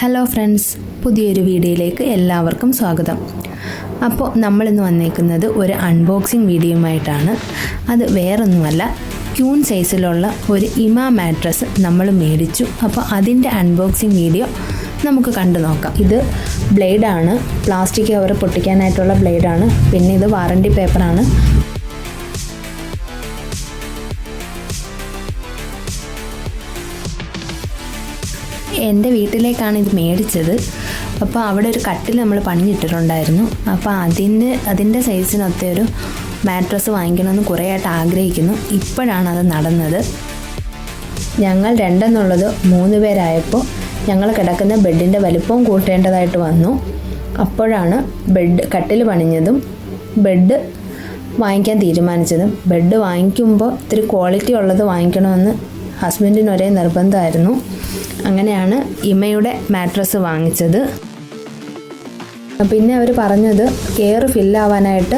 Hello friends, പുതിയൊരു വീഡിയോയിലേക്ക് എല്ലാവർക്കും സ്വാഗതം. അപ്പോൾ നമ്മളിന്ന് വന്നേക്കുന്നത് ഒരു അൺബോക്സിങ് വീഡിയോയുമായിട്ടാണ്. അത് വേറൊന്നുമല്ല, ക്യൂൺ സൈസിലുള്ള ഒരു ഇമ മാട്രസ് നമ്മൾ മേടിച്ചു. അപ്പോൾ അതിൻ്റെ അൺബോക്സിങ് വീഡിയോ നമുക്ക് കണ്ടു നോക്കാം. ഇത് ബ്ലേഡാണ്, പ്ലാസ്റ്റിക് കവർ പൊട്ടിക്കാനായിട്ടുള്ള ബ്ലേഡാണ്. പിന്നെ ഇത് വാറണ്ടി പേപ്പറാണ്. എൻ്റെ വീട്ടിലേക്കാണ് ഇത് മേടിച്ചത്. അപ്പോൾ അവിടെ ഒരു കട്ടിൽ നമ്മൾ പണിഞ്ഞിട്ടിട്ടുണ്ടായിരുന്നു. അപ്പോൾ അതിൻ്റെ സൈസിനൊത്ത ഒരു മാട്രസ് വാങ്ങിക്കണമെന്ന് കുറേയായിട്ട് ആഗ്രഹിക്കുന്നു. ഇപ്പോഴാണ് അത് നടന്നത്. ഞങ്ങൾ 2 എന്നുള്ളത് 3 പേരായപ്പോൾ ഞങ്ങൾ കിടക്കുന്ന ബെഡിൻ്റെ വലിപ്പവും കൂട്ടേണ്ടതായിട്ട് വന്നു. അപ്പോഴാണ് കട്ടിൽ പണിഞ്ഞതും ബെഡ് വാങ്ങിക്കാൻ തീരുമാനിച്ചതും. ബെഡ് വാങ്ങിക്കുമ്പോൾ ഇത്തിരി ക്വാളിറ്റി ഉള്ളത് വാങ്ങിക്കണമെന്ന് ഹസ്ബൻഡിന് ഒരേ നിർബന്ധമായിരുന്നു. അങ്ങനെയാണ് ഇമയുടെ മാട്രസ് വാങ്ങിച്ചത്. പിന്നെ അവർ പറഞ്ഞത് എയർ ഫില്ലാവാനായിട്ട്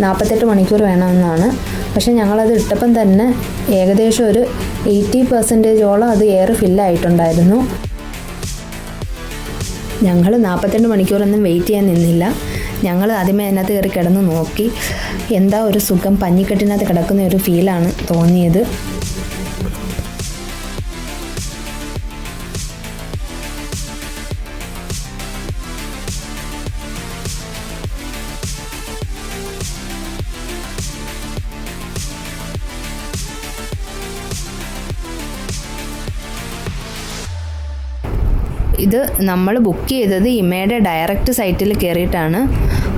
48 മണിക്കൂർ വേണമെന്നാണ്. പക്ഷെ ഞങ്ങളത് ഇട്ടപ്പം തന്നെ ഏകദേശം ഒരു 80% അത് എയർ ഫില്ലായിട്ടുണ്ടായിരുന്നു. ഞങ്ങൾ 48 മണിക്കൂറൊന്നും വെയിറ്റ് ചെയ്യാൻ നിന്നില്ല. ഞങ്ങൾ ആദ്യമേ അതിനകത്ത് കയറി കിടന്ന് നോക്കി. എന്താ ഒരു സുഖം, പഞ്ഞിക്കെട്ടിനകത്ത് കിടക്കുന്ന ഒരു ഫീലാണ് തോന്നിയത്. ഇത് നമ്മൾ ബുക്ക് ചെയ്തത് ഇമയുടെ ഡയറക്റ്റ് സൈറ്റിൽ കയറിയിട്ടാണ്.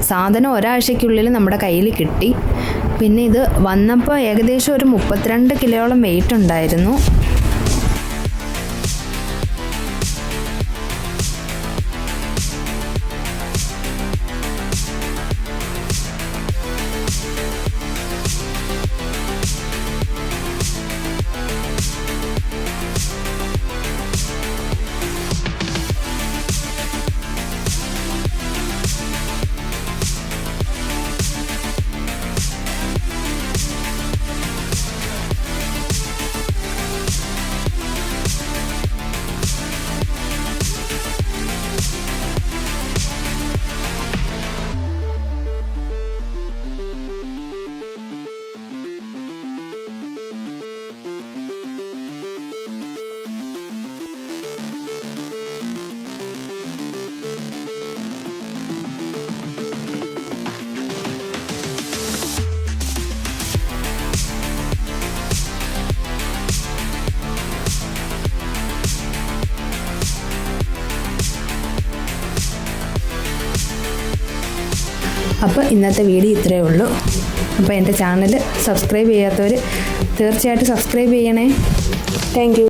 സാധനം ഒരാഴ്ചയ്ക്കുള്ളിൽ നമ്മുടെ കയ്യിൽ കിട്ടി. പിന്നെ ഇത് വന്നപ്പോൾ ഏകദേശം ഒരു 32 കിലോയോളം വെയിറ്റ് ഉണ്ടായിരുന്നു. അപ്പോൾ ഇന്നത്തെ വീഡിയോ ഇത്രയേ ഉള്ളൂ. അപ്പോൾ എൻ്റെ ചാനൽ സബ്സ്ക്രൈബ് ചെയ്യാത്തവർ തീർച്ചയായിട്ടും സബ്സ്ക്രൈബ് ചെയ്യണേ. Thank you.